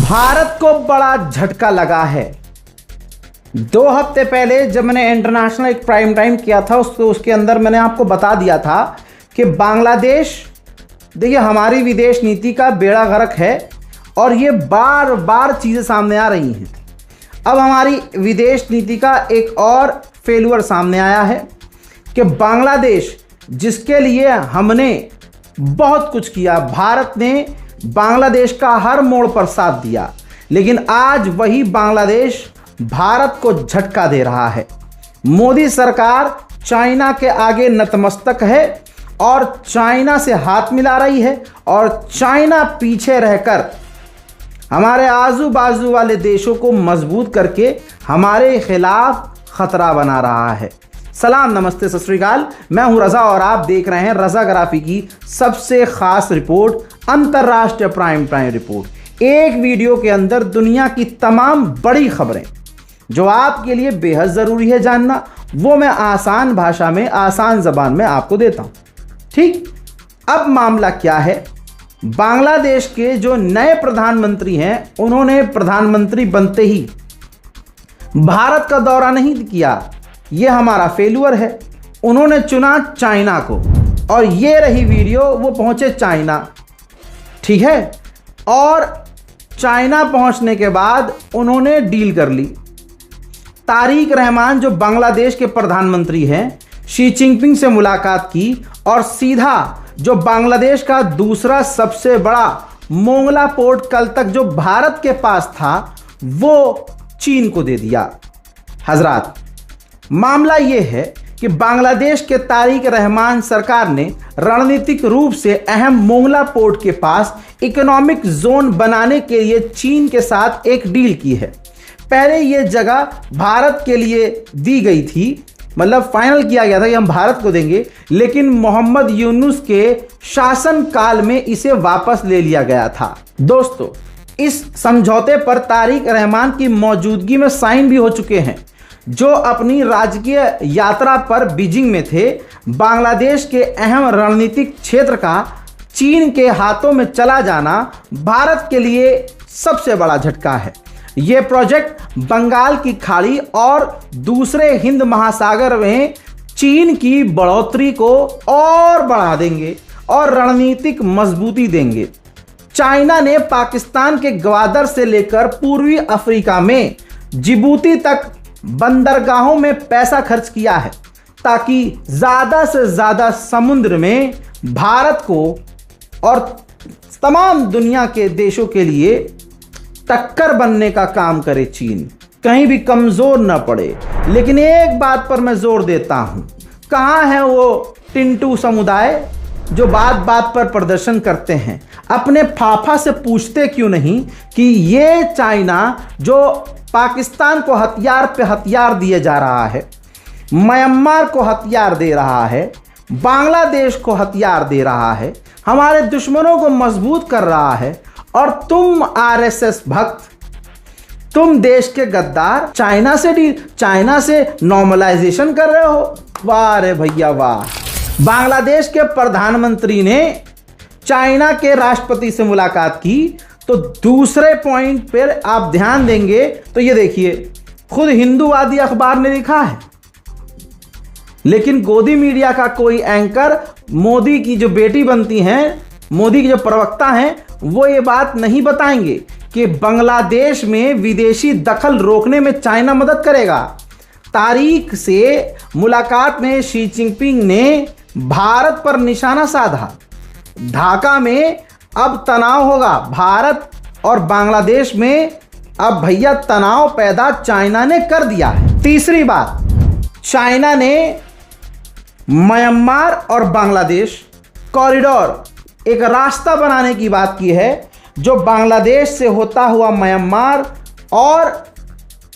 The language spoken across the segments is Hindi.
भारत को बड़ा झटका लगा है। 2 हफ्ते पहले जब मैंने इंटरनेशनल एक प्राइम टाइम किया था उसके अंदर मैंने आपको बता दिया था कि बांग्लादेश, देखिए हमारी विदेश नीति का बेड़ा गर्क है और ये बार बार चीज़ें सामने आ रही हैं। अब हमारी विदेश नीति का एक और फेल्यूर सामने आया है कि बांग्लादेश, जिसके लिए हमने बहुत कुछ किया, भारत ने बांग्लादेश का हर मोड़ पर साथ दिया, लेकिन आज वही बांग्लादेश भारत को झटका दे रहा है। मोदी सरकार चाइना के आगे नतमस्तक है और चाइना से हाथ मिला रही है और चाइना पीछे रहकर हमारे आजू बाजू वाले देशों को मजबूत करके हमारे खिलाफ खतरा बना रहा है। सलाम, नमस्ते, सत श्री अकाल। मैं हूं रजा और आप देख रहे हैं रजाग्राफी की सबसे खास रिपोर्ट, अंतरराष्ट्रीय प्राइम टाइम रिपोर्ट। एक वीडियो के अंदर दुनिया की तमाम बड़ी खबरें जो आपके लिए बेहद ज़रूरी है जानना, वो मैं आसान भाषा में, आसान ज़बान में आपको देता हूं। ठीक, अब मामला क्या है? बांग्लादेश के जो नए प्रधानमंत्री हैं, उन्होंने प्रधानमंत्री बनते ही भारत का दौरा नहीं किया, ये हमारा फेल्यूर है। उन्होंने चुना चाइना को और ये रही वीडियो, वो पहुंचे चाइना, ठीक है। और चाइना पहुंचने के बाद उन्होंने डील कर ली। तारिक रहमान जो बांग्लादेश के प्रधानमंत्री हैं, शी जिनपिंग से मुलाकात की और सीधा जो बांग्लादेश का दूसरा सबसे बड़ा मोंगला पोर्ट कल तक जो भारत के पास था, वो चीन को दे दिया। हजरात, मामला यह है कि बांग्लादेश के तारिक रहमान सरकार ने रणनीतिक रूप से अहम मोंगला पोर्ट के पास इकोनॉमिक जोन बनाने के लिए चीन के साथ एक डील की है। पहले यह जगह भारत के लिए दी गई थी, मतलब फाइनल किया गया था कि हम भारत को देंगे, लेकिन मोहम्मद यूनुस के शासन काल में इसे वापस ले लिया गया था। दोस्तों, इस समझौते पर तारिक रहमान की मौजूदगी में साइन भी हो चुके हैं। जो अपनी राजकीय यात्रा पर बीजिंग में थे, बांग्लादेश के अहम रणनीतिक क्षेत्र का चीन के हाथों में चला जाना भारत के लिए सबसे बड़ा झटका है। यह प्रोजेक्ट बंगाल की खाड़ी और दूसरे हिंद महासागर में चीन की बढ़ोतरी को और बढ़ा देंगे और रणनीतिक मजबूती देंगे। चाइना ने पाकिस्तान के ग्वादर से लेकर पूर्वी अफ्रीका में जिबूती तक बंदरगाहों में पैसा खर्च किया है ताकि ज्यादा से ज्यादा समुद्र में भारत को और तमाम दुनिया के देशों के लिए टक्कर बनने का काम करे। चीन कहीं भी कमजोर न पड़े। लेकिन एक बात पर मैं जोर देता हूं, कहां है वो टिंटू समुदाय जो बात बात पर प्रदर्शन करते हैं? अपने फाफा से पूछते क्यों नहीं कि ये चाइना जो पाकिस्तान को हथियार पे हथियार दिए जा रहा है, म्यांमार को हथियार दे रहा है, बांग्लादेश को हथियार दे रहा है, हमारे दुश्मनों को मजबूत कर रहा है, और तुम आरएसएस भक्त, तुम देश के गद्दार चाइना से नॉर्मलाइजेशन कर रहे हो। वाह रे भैया वाह। बांग्लादेश के प्रधानमंत्री ने चाइना के राष्ट्रपति से मुलाकात की, तो दूसरे पॉइंट पर आप ध्यान देंगे तो ये देखिए, खुद हिंदूवादी अखबार ने लिखा है, लेकिन गोदी मीडिया का कोई एंकर, मोदी की जो बेटी बनती हैं, मोदी के जो प्रवक्ता हैं, वो ये बात नहीं बताएंगे कि बांग्लादेश में विदेशी दखल रोकने में चाइना मदद करेगा। तारिक से मुलाकात में शी जिनपिंग ने भारत पर निशाना साधा। ढाका में अब तनाव होगा, भारत और बांग्लादेश में अब भैया तनाव पैदा चाइना ने कर दिया है। तीसरी बात, चाइना ने म्यांमार और बांग्लादेश कॉरिडोर, एक रास्ता बनाने की बात की है जो बांग्लादेश से होता हुआ म्यांमार और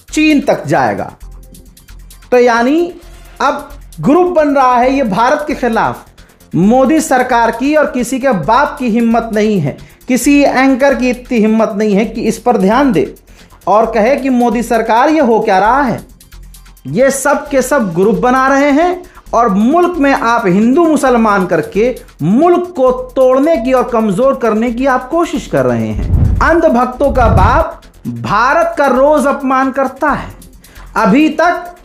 चीन तक जाएगा। तो यानी अब ग्रुप बन रहा है ये भारत के खिलाफ। मोदी सरकार की और किसी के बाप की हिम्मत नहीं है, किसी एंकर की इतनी हिम्मत नहीं है कि इस पर ध्यान दे और कहे कि मोदी सरकार ये हो क्या रहा है। ये सब के सब ग्रुप बना रहे हैं और मुल्क में आप हिंदू मुसलमान करके मुल्क को तोड़ने की और कमजोर करने की आप कोशिश कर रहे हैं। अंधभक्तों का बाप भारत का रोज अपमान करता है। अभी तक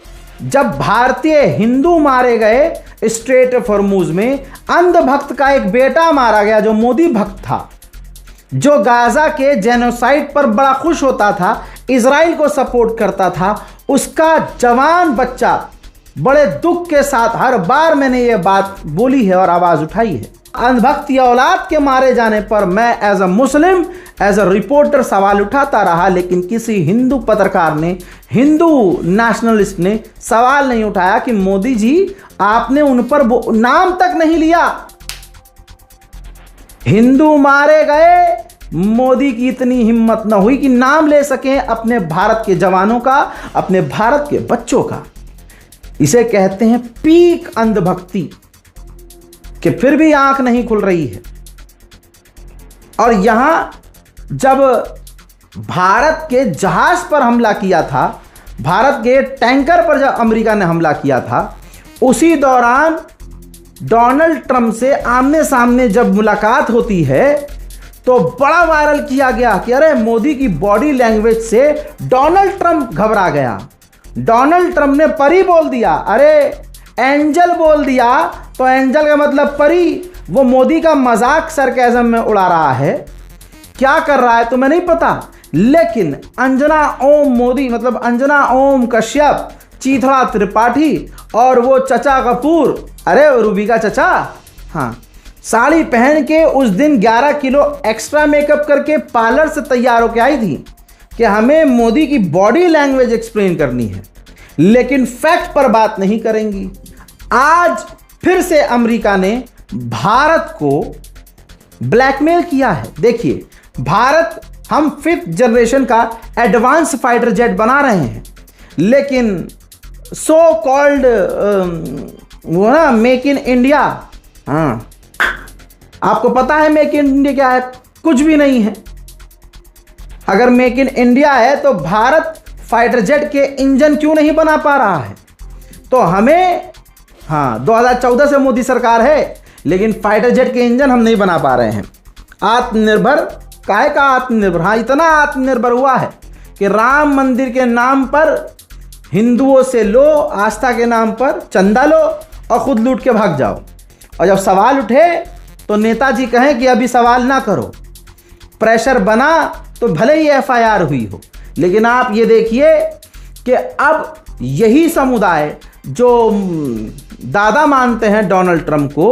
जब भारतीय हिंदू मारे गए स्ट्रेट ऑफ हॉर्मुज में, अंधभक्त का एक बेटा मारा गया जो मोदी भक्त था, जो गाजा के जेनोसाइड पर बड़ा खुश होता था, इजराइल को सपोर्ट करता था, उसका जवान बच्चा बड़े दुख के साथ, हर बार मैंने ये बात बोली है और आवाज उठाई है, अंधभक्त या औलाद के मारे जाने पर मैं as a Muslim, as a reporter सवाल उठाता रहा, लेकिन किसी हिंदू पत्रकार ने, हिंदू नेशनलिस्ट ने सवाल नहीं उठाया कि मोदी जी आपने उन पर नाम तक नहीं लिया। हिंदू मारे गए, मोदी की इतनी हिम्मत न हुई कि नाम ले सकें अपने भारत के जवानों का, अपने भारत के बच्चों का। इसे कहते हैं पीक अंधभक्ति, कि फिर भी आंख नहीं खुल रही है। और यहां जब भारत के जहाज पर हमला किया था, भारत के टैंकर पर जब अमेरिका ने हमला किया था, उसी दौरान डोनाल्ड ट्रंप से आमने सामने जब मुलाकात होती है तो बड़ा वायरल किया गया कि अरे मोदी की बॉडी लैंग्वेज से डोनाल्ड ट्रंप घबरा गया। डोनाल्ड ट्रंप ने परी बोल दिया, अरे एंजल बोल दिया, तो एंजल का मतलब परी। वो मोदी का मजाक सरकाज़म में उड़ा रहा है, क्या कर रहा है तुम्हें नहीं पता, लेकिन अंजना ओम मोदी, मतलब अंजना ओम कश्यप, चीथड़ा त्रिपाठी और वो चचा कपूर, अरे रूबी का चचा, हाँ, साड़ी पहन के उस दिन 11 किलो एक्स्ट्रा मेकअप करके पार्लर से तैयार होके आई थी कि हमें मोदी की बॉडी लैंग्वेज एक्सप्लेन करनी है, लेकिन फैक्ट पर बात नहीं करेंगी। आज फिर से अमेरिका ने भारत को ब्लैकमेल किया है। देखिए, भारत, हम 5th जनरेशन का एडवांस फाइटर जेट बना रहे हैं, लेकिन सो कॉल्ड वो ना मेक इन इंडिया, हाँ, आपको पता है मेक इन इंडिया क्या है? कुछ भी नहीं है। अगर मेक इन इंडिया है तो भारत फाइटर जेट के इंजन क्यों नहीं बना पा रहा है? तो हमें, हाँ, 2014 से मोदी सरकार है, लेकिन फाइटर जेट के इंजन हम नहीं बना पा रहे हैं। आत्मनिर्भर, काहे का आत्मनिर्भर? हाँ, इतना आत्मनिर्भर हुआ है कि राम मंदिर के नाम पर हिंदुओं से लो, आस्था के नाम पर चंदा लो और खुद लूट के भाग जाओ। और जब सवाल उठे तो नेताजी कहें कि अभी सवाल ना करो, प्रेशर बना तो भले ही FIR हुई हो। लेकिन आप ये देखिए कि अब यही समुदाय जो दादा मानते हैं डोनाल्ड ट्रंप को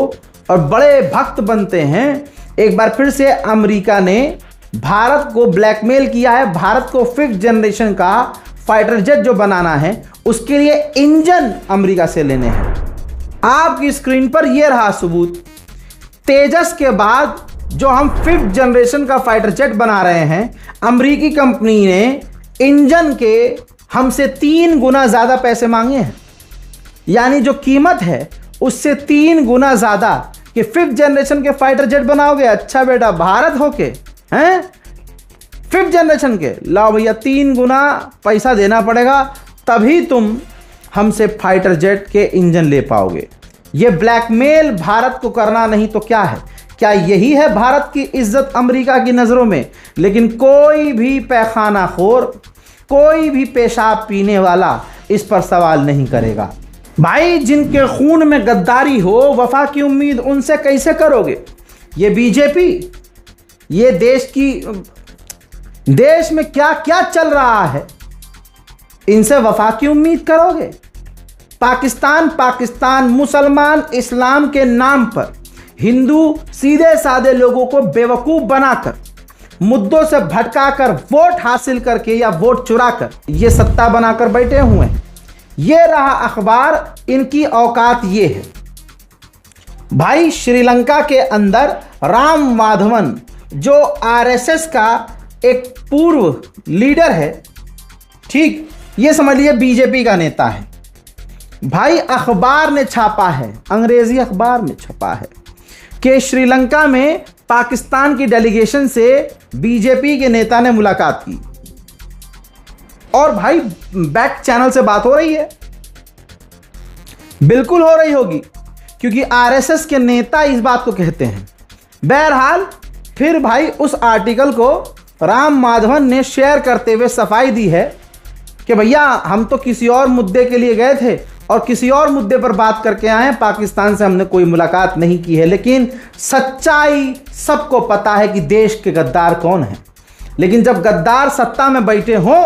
और बड़े भक्त बनते हैं, एक बार फिर से अमेरिका ने भारत को ब्लैकमेल किया है। भारत को 5th जनरेशन का फाइटर जेट जो बनाना है, उसके लिए इंजन अमेरिका से लेने हैं। आपकी स्क्रीन पर यह रहा सबूत। तेजस के बाद जो हम 5th जनरेशन का फाइटर जेट बना रहे हैं, अमेरिकी कंपनी ने इंजन के हमसे 3 गुना ज्यादा पैसे मांगे हैं। यानी जो कीमत है उससे 3 गुना ज्यादा कि 5th जनरेशन के फाइटर जेट बनाओगे। अच्छा बेटा, भारत होके हैं 5th जनरेशन के, लाओ भैया 3 गुना पैसा देना पड़ेगा, तभी तुम हमसे फाइटर जेट के इंजन ले पाओगे। ये ब्लैकमेल भारत को करना नहीं तो क्या है? क्या यही है भारत की इज्जत अमेरिका की नज़रों में? लेकिन कोई भी पैखाना खोर, कोई भी पेशाब पीने वाला इस पर सवाल नहीं करेगा। भाई, जिनके खून में गद्दारी हो, वफा की उम्मीद उनसे कैसे करोगे? ये बीजेपी, ये देश में क्या क्या चल रहा है, इनसे वफा की उम्मीद करोगे? पाकिस्तान मुसलमान इस्लाम के नाम पर हिंदू सीधे साधे लोगों को बेवकूफ बनाकर, मुद्दों से भटकाकर, वोट हासिल करके या वोट चुराकर ये सत्ता बनाकर बैठे हुए हैं। ये रहा अखबार, इनकी औकात ये है। भाई, श्रीलंका के अंदर राम माधवन जो RSS का एक पूर्व लीडर है, ठीक, ये समझ लीजिए बीजेपी का नेता है। भाई, अखबार ने छापा है, अंग्रेजी अखबार में छपा है कि श्रीलंका में पाकिस्तान की डेलीगेशन से बीजेपी के नेता ने मुलाकात की। और भाई, बैक चैनल से बात हो रही है, बिल्कुल हो रही होगी, क्योंकि RSS के नेता इस बात को कहते हैं। बहरहाल, फिर भाई उस आर्टिकल को राम माधवन ने शेयर करते हुए सफाई दी है कि भैया हम तो किसी और मुद्दे के लिए गए थे और किसी और मुद्दे पर बात करके आए हैं, पाकिस्तान से हमने कोई मुलाकात नहीं की है। लेकिन सच्चाई सबको पता है कि देश के गद्दार कौन है। लेकिन जब गद्दार सत्ता में बैठे हों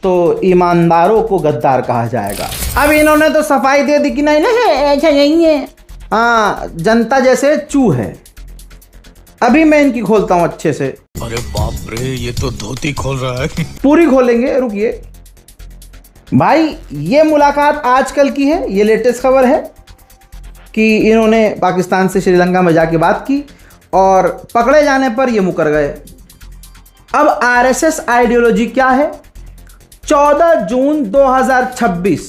तो ईमानदारों को गद्दार कहा जाएगा। अब इन्होंने तो सफाई दे दी कि नहीं नहीं ऐसा नहीं है, हाँ जनता जैसे चू है। अभी मैं इनकी खोलता हूं अच्छे से। अरे बाप रे, ये तो धोती खोल रहा है। पूरी खोलेंगे, रुकिए भाई। ये मुलाकात आजकल की है, ये लेटेस्ट खबर है कि इन्होंने पाकिस्तान से श्रीलंका में जाके बात की और पकड़े जाने पर ये मुकर गए। अब आरएसएस आइडियोलॉजी क्या है? 14 जून 2026,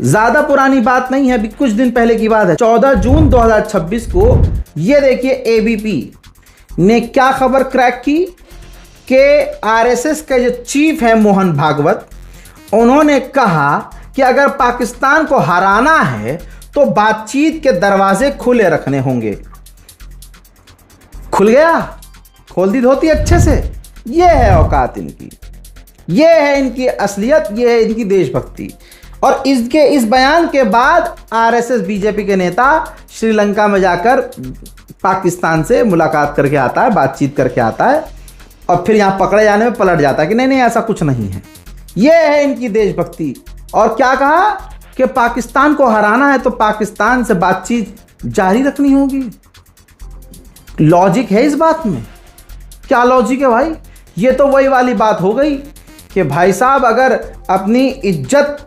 ज़्यादा पुरानी बात नहीं है, अभी कुछ दिन पहले की बात है। 14 जून 2026 को ये देखिए एबीपी ने क्या खबर क्रैक की कि आरएसएस के जो चीफ है मोहन भागवत, उन्होंने कहा कि अगर पाकिस्तान को हराना है तो बातचीत के दरवाजे खुले रखने होंगे। खुल गया, खोल दी धोती अच्छे से। ये है औकात इनकी, ये है इनकी असलियत, ये है इनकी देशभक्ति। और इसके इस बयान के बाद आरएसएस बीजेपी के नेता श्रीलंका में जाकर पाकिस्तान से मुलाकात करके आता है, बातचीत करके आता है और फिर यहाँ पकड़े जाने में पलट जाता है कि नहीं नहीं ऐसा कुछ नहीं है। ये है इनकी देशभक्ति। और क्या कहा कि पाकिस्तान को हराना है तो पाकिस्तान से बातचीत जारी रखनी होगी। लॉजिक है इस बात में? क्या लॉजिक है भाई? ये तो वही वाली बात हो गई कि भाई साहब अगर अपनी इज्जत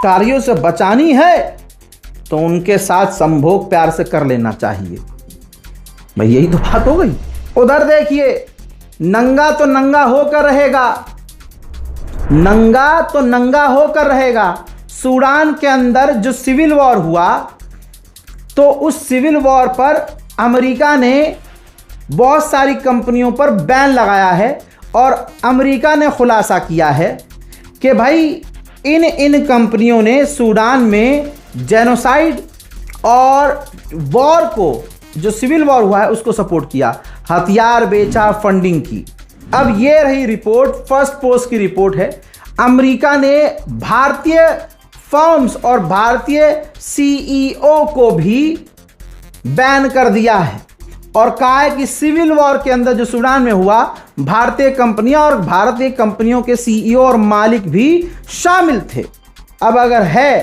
कार्यों से बचानी है तो उनके साथ संभोग प्यार से कर लेना चाहिए। भाई यही तो बात हो गई। उधर देखिए, नंगा तो नंगा होकर रहेगा, नंगा तो नंगा होकर रहेगा। सूडान के अंदर जो सिविल वॉर हुआ तो उस सिविल वॉर पर अमेरिका ने बहुत सारी कंपनियों पर बैन लगाया है और अमेरिका ने खुलासा किया है कि भाई इन कंपनियों ने सूडान में जेनोसाइड और वॉर को, जो सिविल वॉर हुआ है उसको सपोर्ट किया, हथियार बेचा, फंडिंग की। अब ये रही रिपोर्ट, फर्स्ट पोस्ट की रिपोर्ट है। अमेरिका ने भारतीय फर्म्स और भारतीय सीईओ को भी बैन कर दिया है और कहा है कि सिविल वॉर के अंदर जो सूडान में हुआ, भारतीय कंपनियां और भारतीय कंपनियों के सीईओ और मालिक भी शामिल थे। अब अगर है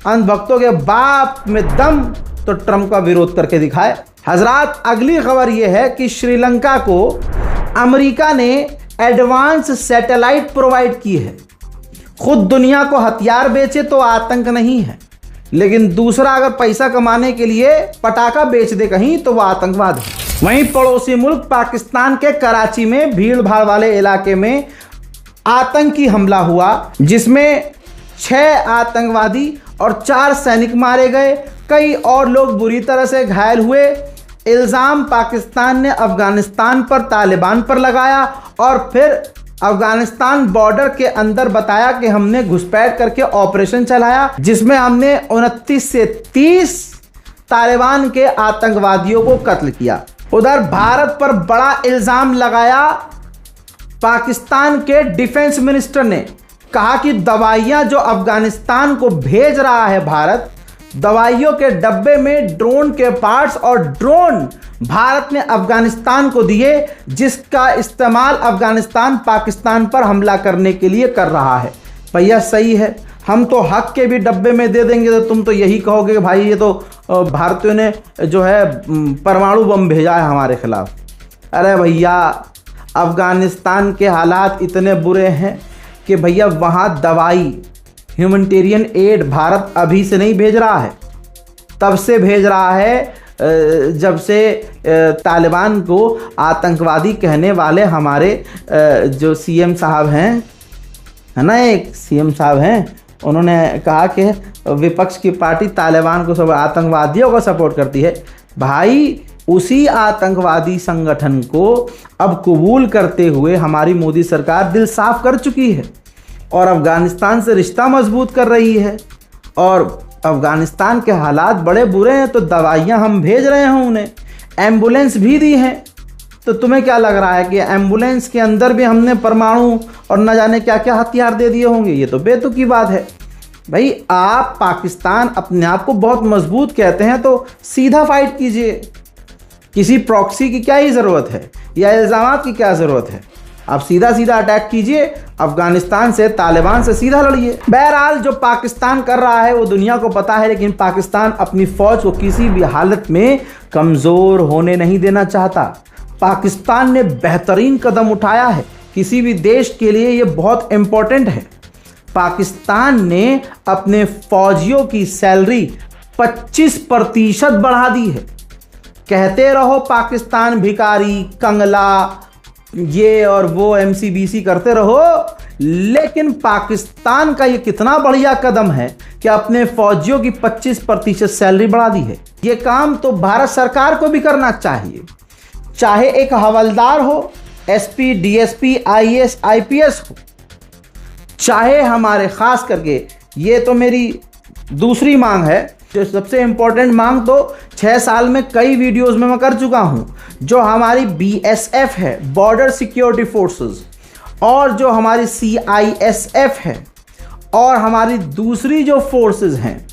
अंधभक्तों के बाप में दम तो ट्रंप का विरोध करके दिखाए। हजरात, अगली खबर यह है कि श्रीलंका को अमेरिका ने एडवांस सैटेलाइट प्रोवाइड की है। खुद दुनिया को हथियार बेचे तो आतंक नहीं है, लेकिन दूसरा अगर पैसा कमाने के लिए पटाखा बेच दे कहीं तो वह आतंकवाद है। वहीं पड़ोसी मुल्क पाकिस्तान के कराची में भीड़ भाड़ वाले इलाके में आतंकी हमला हुआ, जिसमें 6 आतंकवादी और 4 सैनिक मारे गए, कई और लोग बुरी तरह से घायल हुए। इल्ज़ाम पाकिस्तान ने अफगानिस्तान पर, तालिबान पर लगाया और फिर अफगानिस्तान बॉर्डर के अंदर बताया कि हमने घुसपैठ करके ऑपरेशन चलाया, जिसमें हमने 29 से 30 तालिबान के आतंकवादियों को कत्ल किया। उधर भारत पर बड़ा इल्ज़ाम लगाया पाकिस्तान के डिफेंस मिनिस्टर ने। कहा कि दवाइयां जो अफगानिस्तान को भेज रहा है भारत, दवाइयों के डब्बे में ड्रोन के पार्ट्स और ड्रोन भारत ने अफगानिस्तान को दिए, जिसका इस्तेमाल अफगानिस्तान पाकिस्तान पर हमला करने के लिए कर रहा है। भैया सही है, हम तो हक के भी डब्बे में दे देंगे तो तुम तो यही कहोगे कि भाई ये तो भारतीयों ने जो है परमाणु बम भेजा है हमारे खिलाफ। अरे भैया, अफगानिस्तान के हालात इतने बुरे हैं कि भैया वहाँ दवाई, ह्यूमैनिटेरियन एड भारत अभी से नहीं भेज रहा है, तब से भेज रहा है जब से तालिबान को आतंकवादी कहने वाले हमारे जो सीएम साहब हैं, है ना, एक सीएम साहब हैं, उन्होंने कहा कि विपक्ष की पार्टी तालिबान को, सब आतंकवादियों को सपोर्ट करती है। भाई उसी आतंकवादी संगठन को अब कबूल करते हुए हमारी मोदी सरकार दिल साफ कर चुकी है और अफ़गानिस्तान से रिश्ता मजबूत कर रही है। और अफ़गानिस्तान के हालात बड़े बुरे हैं तो दवाइयां हम भेज रहे हैं, उन्हें एम्बुलेंस भी दी हैं। तो तुम्हें क्या लग रहा है कि एम्बुलेंस के अंदर भी हमने परमाणु और न जाने क्या क्या हथियार दे दिए होंगे? ये तो बेतुकी बात है भाई। आप पाकिस्तान अपने आप को बहुत मजबूत कहते हैं तो सीधा फाइट कीजिए, किसी प्रॉक्सी की क्या ही ज़रूरत है या इल्ज़ामात की क्या ज़रूरत है? आप सीधा सीधा अटैक कीजिए, अफगानिस्तान से, तालिबान से सीधा लड़िए। बहरहाल जो पाकिस्तान कर रहा है वो दुनिया को पता है, लेकिन पाकिस्तान अपनी फ़ौज को किसी भी हालत में कमज़ोर होने नहीं देना चाहता। पाकिस्तान ने बेहतरीन कदम उठाया है, किसी भी देश के लिए ये बहुत इम्पोर्टेंट है। पाकिस्तान ने अपने फौजियों की सैलरी 25% बढ़ा दी है। कहते रहो पाकिस्तान भिखारी, कंगला, ये और वो MCBC करते रहो, लेकिन पाकिस्तान का ये कितना बढ़िया कदम है कि अपने फौजियों की 25% सैलरी बढ़ा दी है। ये काम तो भारत सरकार को भी करना चाहिए, चाहे एक हवलदार हो, SP, DSP, IAS, IPS हो, चाहे हमारे खास करके, ये तो मेरी दूसरी मांग है। जो सबसे इंपॉर्टेंट मांग तो 6 साल में कई वीडियोस में मैं कर चुका हूं, जो हमारी BSF है, बॉर्डर सिक्योरिटी फोर्सेस, और जो हमारी CISF है, और हमारी दूसरी जो फोर्सेस हैं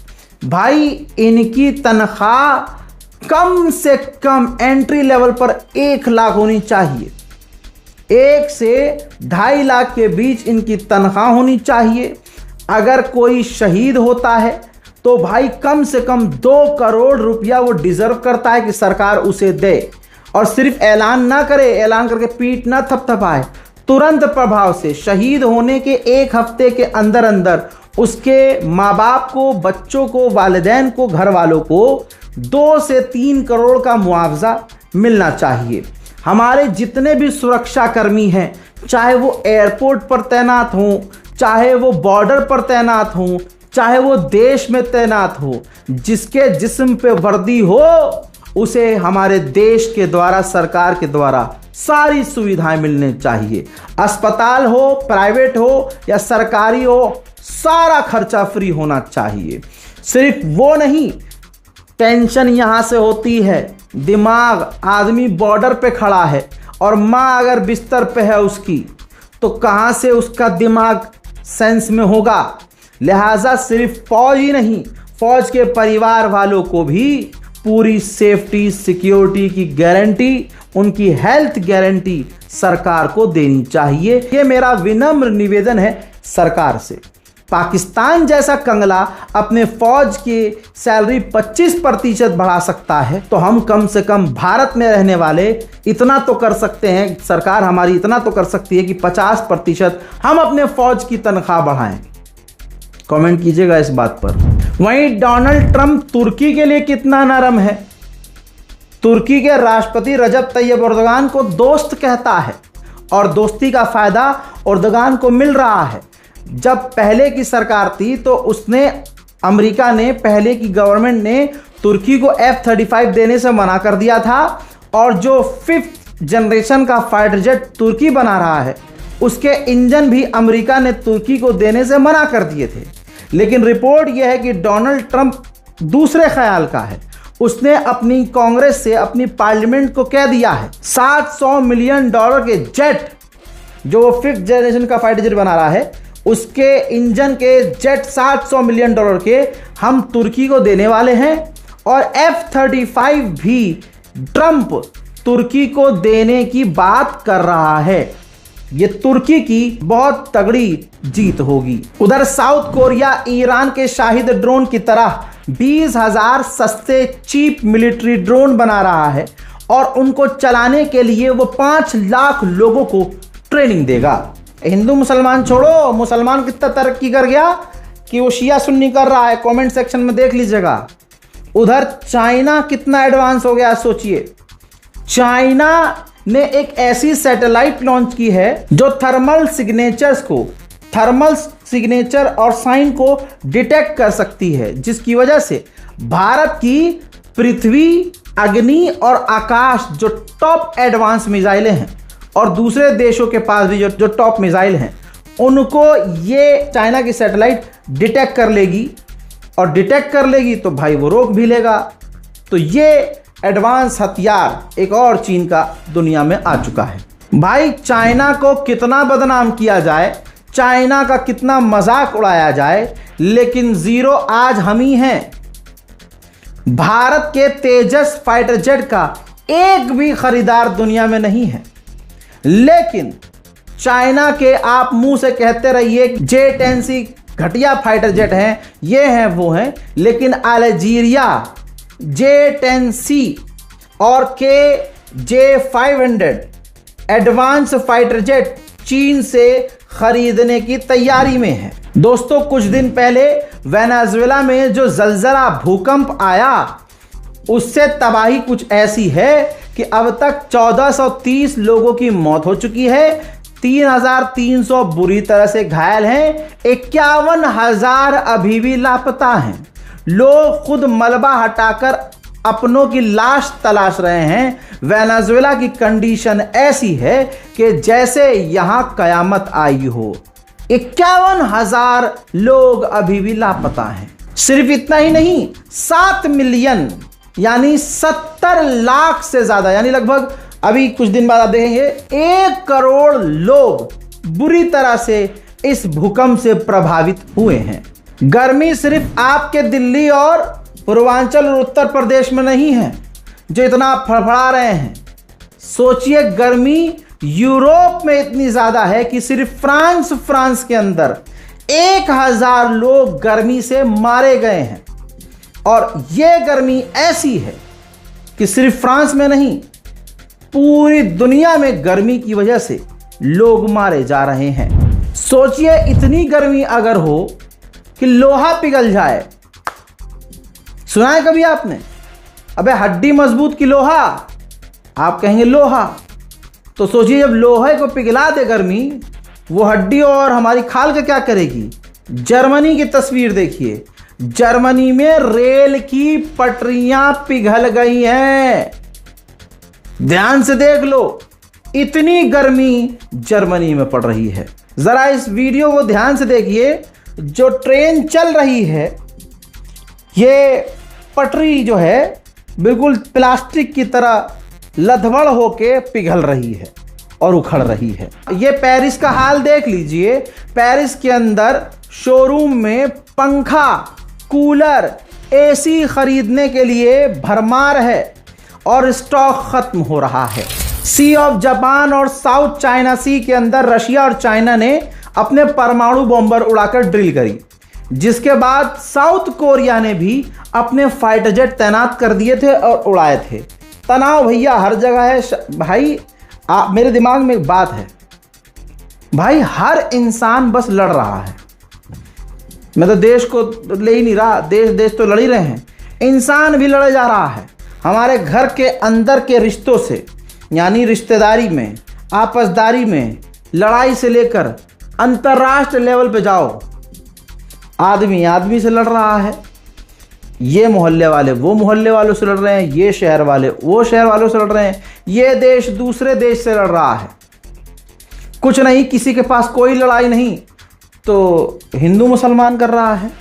भाई, इनकी तनख्वाह कम से कम एंट्री लेवल पर 1 लाख होनी चाहिए। 1 से 2.5 लाख के बीच इनकी तनख्वाह होनी चाहिए। अगर कोई शहीद होता है तो भाई कम से कम 2 करोड़ रुपया वो डिजर्व करता है कि सरकार उसे दे, और सिर्फ ऐलान ना करे, ऐलान करके पीठ ना थपथपाए, तुरंत प्रभाव से शहीद होने के 1 हफ्ते के अंदर अंदर उसके माँ बाप को, बच्चों को, वालिदैन को, घर वालों को 2 से 3 करोड़ का मुआवजा मिलना चाहिए। हमारे जितने भी सुरक्षा कर्मी हैं, चाहे वो एयरपोर्ट पर तैनात हों, चाहे वो बॉर्डर पर तैनात हों, चाहे वो देश में तैनात हो, जिसके जिस्म पे वर्दी हो, उसे हमारे देश के द्वारा, सरकार के द्वारा सारी सुविधाएं मिलनी चाहिए। अस्पताल हो, प्राइवेट हो या सरकारी हो, सारा खर्चा फ्री होना चाहिए। सिर्फ वो नहीं, टेंशन यहां से होती है, दिमाग, आदमी बॉर्डर पे खड़ा है और माँ अगर बिस्तर पे है उसकी, तो कहां से उसका दिमाग सेंस में होगा। लिहाजा सिर्फ फौज ही नहीं, फौज के परिवार वालों को भी पूरी सेफ्टी, सिक्योरिटी की गारंटी, उनकी हेल्थ गारंटी सरकार को देनी चाहिए। ये मेरा विनम्र निवेदन है सरकार से। पाकिस्तान जैसा कंगला अपने फौज की सैलरी 25% बढ़ा सकता है, तो हम कम से कम भारत में रहने वाले इतना तो कर सकते हैं, सरकार हमारी इतना तो कर सकती है कि 50% हम अपने फौज की तनख्वाह बढ़ाएं। कमेंट कीजिएगा इस बात पर। वहीं डोनाल्ड ट्रंप तुर्की के लिए कितना नरम है। तुर्की के राष्ट्रपति रजब तैयब एर्दोगान को दोस्त कहता है और दोस्ती का फायदा एर्दोगान को मिल रहा है। जब पहले की सरकार थी तो उसने, अमेरिका ने, पहले की गवर्नमेंट ने तुर्की को F-35 देने से मना कर दिया था, और जो 5th जनरेशन का फाइटर जेट तुर्की बना रहा है उसके इंजन भी अमेरिका ने तुर्की को देने से मना कर दिए थे। लेकिन रिपोर्ट यह है कि डोनाल्ड ट्रंप दूसरे ख्याल का है। उसने अपनी कांग्रेस से, अपनी पार्लियामेंट को कह दिया है $700 मिलियन के जेट, जो 5th जनरेशन का फाइटर जेट बना रहा है, उसके इंजन के जेट $700 मिलियन के हम तुर्की को देने वाले हैं, और F-35 भी ट्रंप तुर्की को देने की बात कर रहा है। ये तुर्की की बहुत तगड़ी जीत होगी। उधर साउथ कोरिया ईरान के शाहिद ड्रोन की तरह 20,000 सस्ते चीप मिलिट्री ड्रोन बना रहा है, और उनको चलाने के लिए वो 5 लाख लोगों को ट्रेनिंग देगा। हिंदू मुसलमान छोड़ो, मुसलमान कितना तरक्की कर गया कि वो शिया सुन्नी कर रहा है, कमेंट सेक्शन में देख लीजिएगा। उधर चाइना कितना एडवांस हो गया सोचिए। चाइना ने एक ऐसी सैटेलाइट लॉन्च की है जो थर्मल सिग्नेचर और साइन को डिटेक्ट कर सकती है, जिसकी वजह से भारत की पृथ्वी, अग्नि और आकाश जो टॉप एडवांस मिसाइलें हैं, और दूसरे देशों के पास भी जो टॉप मिसाइल हैं, उनको ये चाइना की सैटेलाइट डिटेक्ट कर लेगी, और डिटेक्ट कर लेगी तो भाई वो रोक भी लेगा। तो ये एडवांस हथियार एक और चीन का दुनिया में आ चुका है। भाई चाइना को कितना बदनाम किया जाए, चाइना का कितना मजाक उड़ाया जाए, लेकिन जीरो आज हम ही हैं। भारत के तेजस फाइटर जेट का एक भी खरीदार दुनिया में नहीं है, लेकिन चाइना के आप मुंह से कहते रहिए J-10C घटिया फाइटर जेट हैं, ये हैं वो हैं, लेकिन अल्जीरिया J-10C और KJ-500 एडवांस फाइटर जेट चीन से खरीदने की तैयारी में है। दोस्तों कुछ दिन पहले वेनेजुएला में जो जलजला भूकंप आया, उससे तबाही कुछ ऐसी है कि अब तक 1430 लोगों की मौत हो चुकी है, 3300 बुरी तरह से घायल हैं, 51,000 अभी भी लापता हैं। लोग खुद मलबा हटाकर अपनों की लाश तलाश रहे हैं। वेनेजुएला की कंडीशन ऐसी है कि जैसे यहां कयामत आई हो। 51,000 लोग अभी भी लापता हैं। सिर्फ इतना ही नहीं, 7 मिलियन यानी 70 लाख से ज्यादा, यानी लगभग अभी कुछ दिन बाद आप देखेंगे 1 करोड़ लोग बुरी तरह से इस भूकंप से प्रभावित हुए हैं। गर्मी सिर्फ आपके दिल्ली और पूर्वांचल और उत्तर प्रदेश में नहीं है जो इतना फड़फड़ा रहे हैं। सोचिए गर्मी यूरोप में इतनी ज्यादा है कि सिर्फ फ्रांस के अंदर 1000 लोग गर्मी से मारे गए हैं। और यह गर्मी ऐसी है कि सिर्फ फ्रांस में नहीं, पूरी दुनिया में गर्मी की वजह से लोग मारे जा रहे हैं। सोचिए इतनी गर्मी अगर हो कि लोहा पिघल जाए। सुना है कभी आपने? अबे हड्डी मजबूत की लोहा, आप कहेंगे लोहा, तो सोचिए जब लोहे को पिघला दे गर्मी, वो हड्डी और हमारी खाल का क्या करेगी। जर्मनी की तस्वीर देखिए, जर्मनी में रेल की पटरियां पिघल गई हैं। ध्यान से देख लो, इतनी गर्मी जर्मनी में पड़ रही है। जरा इस वीडियो को ध्यान से देखिए। जो ट्रेन चल रही है, ये पटरी जो है बिल्कुल प्लास्टिक की तरह लथबड़ होके पिघल रही है और उखड़ रही है। ये पेरिस का हाल देख लीजिए। पेरिस के अंदर शोरूम में पंखा, कूलर, एसी खरीदने के लिए भरमार है और स्टॉक खत्म हो रहा है। सी ऑफ जापान और साउथ चाइना सी के अंदर रशिया और चाइना ने अपने परमाणु बॉम्बर उड़ाकर ड्रिल करी, जिसके बाद साउथ कोरिया ने भी अपने फाइटर जेट तैनात कर दिए थे और उड़ाए थे। तनाव भैया हर जगह है भाई। मेरे दिमाग में एक बात है भाई, हर इंसान बस लड़ रहा है। मैं तो देश को ले ही नहीं रहा, देश तो लड़ ही रहे हैं, इंसान भी लड़े जा रहा है। हमारे घर के अंदर के रिश्तों से, यानी रिश्तेदारी में, आपसदारी में, लड़ाई से लेकर अंतर्राष्ट्रीय लेवल पे जाओ, आदमी आदमी से लड़ रहा है। ये मोहल्ले वाले वो मोहल्ले वालों से लड़ रहे हैं, ये शहर वाले वो शहर वालों से लड़ रहे हैं, ये देश दूसरे देश से लड़ रहा है। कुछ नहीं, किसी के पास कोई लड़ाई नहीं तो हिंदू मुसलमान कर रहा है।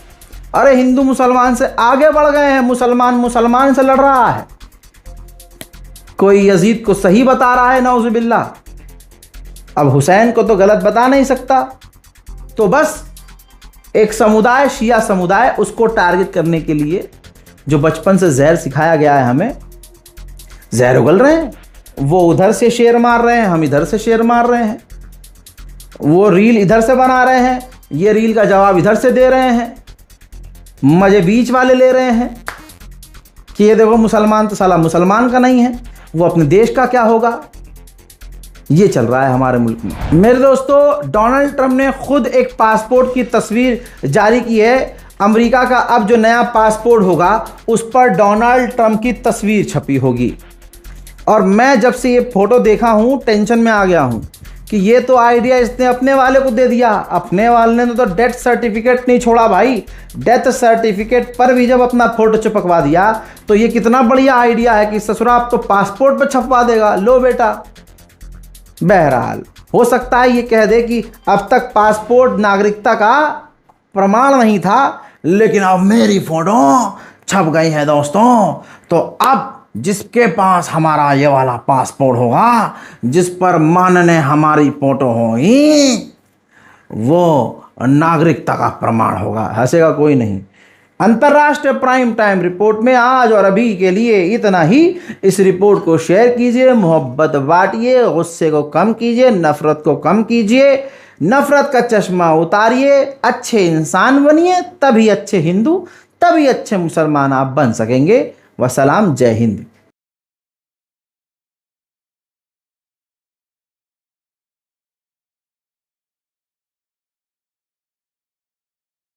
अरे हिंदू मुसलमान से आगे बढ़ गए हैं, मुसलमान से लड़ रहा है। कोई यजीद को सही बता रहा है, नौजुबिल्लाह। अब हुसैन को तो गलत बता नहीं सकता, तो बस एक समुदाय, शिया समुदाय, उसको टारगेट करने के लिए जो बचपन से जहर सिखाया गया है हमें, जहर उगल रहे हैं। वो उधर से शेर मार रहे हैं, हम इधर से शेर मार रहे हैं। वो रील इधर से बना रहे हैं, ये रील का जवाब इधर से दे रहे हैं। मजे बीच वाले ले रहे हैं कि ये देखो मुसलमान तो साला मुसलमान का नहीं है, वो अपने देश का क्या होगा। ये चल रहा है हमारे मुल्क में। मेरे दोस्तों, डोनाल्ड ट्रंप ने खुद एक पासपोर्ट की तस्वीर जारी की है। अमेरिका का अब जो नया पासपोर्ट होगा उस पर डोनाल्ड ट्रंप की तस्वीर छपी होगी। और मैं जब से ये फोटो देखा हूँ टेंशन में आ गया हूँ कि ये तो आइडिया इसने अपने वाले को दे दिया। अपने वाले ने तो डेथ सर्टिफिकेट नहीं छोड़ा भाई, डेथ सर्टिफिकेट पर भी जब अपना फोटो चिपकवा दिया तो ये कितना बढ़िया आइडिया है कि ससुरा आप तो पासपोर्ट पर छपवा देगा, लो बेटा। बहरहाल हो सकता है ये कह दे कि अब तक पासपोर्ट नागरिकता का प्रमाण नहीं था, लेकिन अब मेरी फोटो छप गई है दोस्तों, तो अब जिसके पास हमारा ये वाला पासपोर्ट होगा, जिस पर मान ने हमारी फोटो होगी, वो नागरिकता का प्रमाण होगा। हंसेगा कोई नहीं। अंतर्राष्ट्रीय प्राइम टाइम रिपोर्ट में आज और अभी के लिए इतना ही। इस रिपोर्ट को शेयर कीजिए, मोहब्बत बांटिए, गुस्से को कम कीजिए, नफरत को कम कीजिए, नफरत का चश्मा उतारिए, अच्छे इंसान बनिए, तभी अच्छे हिंदू, तभी अच्छे मुसलमान आप बन सकेंगे। वसलाम, जय हिंद।